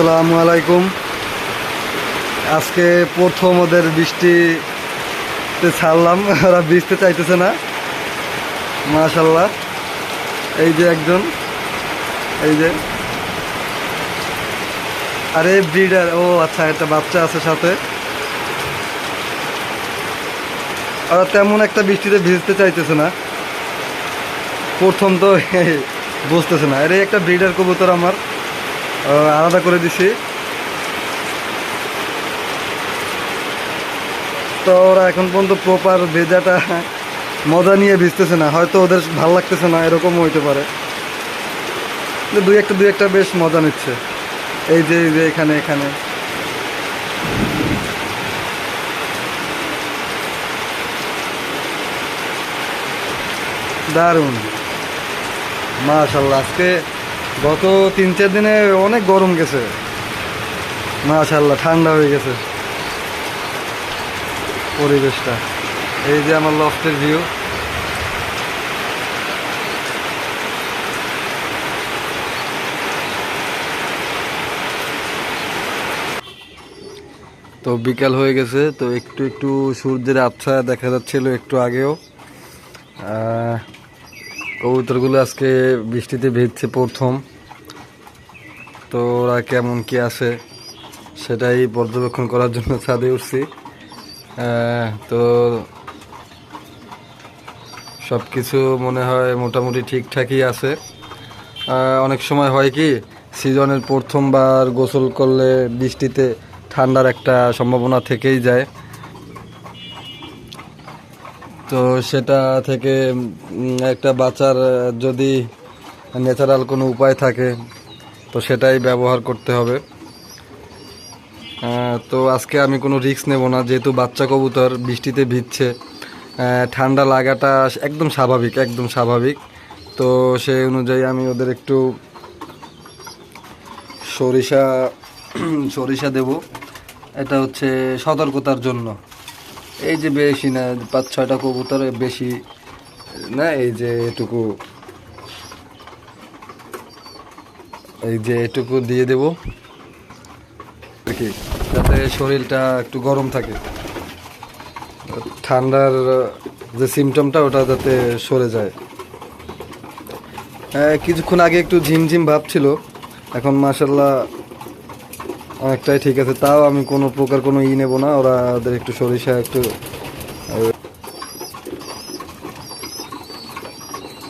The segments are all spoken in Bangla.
আসসালামু আলাইকুম। আজকে প্রথম ওদের বৃষ্টিতে ছাড়লাম, ওরা ভিজতে চাইতেছে না। মাশাল্লাহ, এই যে একজন, এই যে আরে ব্রিডার, ও আচ্ছা, একটা বাচ্চা আছে সাথে। ওরা তেমন একটা বৃষ্টিতে ভিজতে চাইতেছে না, প্রথম তো বুঝতেছে না। আরে একটা ব্রিডার কবুতর আমার আলাদা করে দিছি। তো ওরা এখন পর্যন্ত প্রপার ভেজাটা মজা নিয়ে ভিজতেছে না, হয়তো ওদের ভালো লাগতেছে না, এরকমও হইতে পারে। দুই একটা বেশ মজা নিচ্ছে। এই যে এখানে এখানে দারুণ। মাশাল্লাহ, আজকে গত 3-4 দিনে অনেক গরম গেছে। মাশাল্লাহ, ঠান্ডা হয়ে গেছে পরিবেশটা। এই যে আমার লফটের ভিউ। তো বিকাল হয়ে গেছে, তো একটু একটু সূর্যের আবছা দেখা যাচ্ছিল একটু আগেও। কবুতরগুলো আজকে বৃষ্টিতে ভিজছে প্রথম। তো ওরা কেমন কি আছে সেটাই পর্যবেক্ষণ করার জন্য ছাদে উঠছি। তো সব কিছু মনে হয় মোটামুটি ঠিকঠাকই আছে। অনেক সময় হয় কি, সিজনের প্রথমবার গোসল করলে বৃষ্টিতে ঠান্ডার একটা সম্ভাবনা থেকেই যায়। তো সেটা থেকে একটা বাঁচার যদি ন্যাচারাল কোনো উপায় থাকে তো সেটাই ব্যবহার করতে হবে। তো আজকে আমি কোনো রিস্ক নেব না, যেহেতু বাচ্চা কবুতর বৃষ্টিতে ভিজছে, ঠান্ডা লাগাটা একদম স্বাভাবিক, একদম স্বাভাবিক। তো সেই অনুযায়ী আমি ওদের একটু সরিষা সরিষা দেব। এটা হচ্ছে সতর্কতার জন্য। এই যে বেশি না, 5-6টা কবুতর, বেশি না, এই যে এটুকু, এই যে এটুকু দিয়ে দেব আর কি, যাতে শরীরটা একটু গরম থাকে, ঠান্ডার যে সিমটমটা ওটা যাতে সরে যায়। কিছুক্ষণ আগে একটু ঝিমঝিম ভাব ছিল, এখন মাশাল্লাহ অনেকটাই ঠিক আছে। তাও আমি কোনো প্রকার কোনো নেব না, ওদের একটু সরিষা একটু।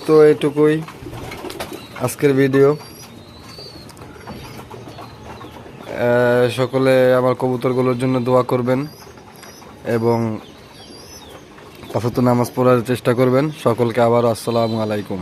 তো এইটুকুই আজকের ভিডিও। সকলে আমার কবুতরগুলোর জন্য দোয়া করবেন এবং 5 ওয়াক্ত নামাজ পড়ার চেষ্টা করবেন। সকলকে আবার আসসালামু আলাইকুম।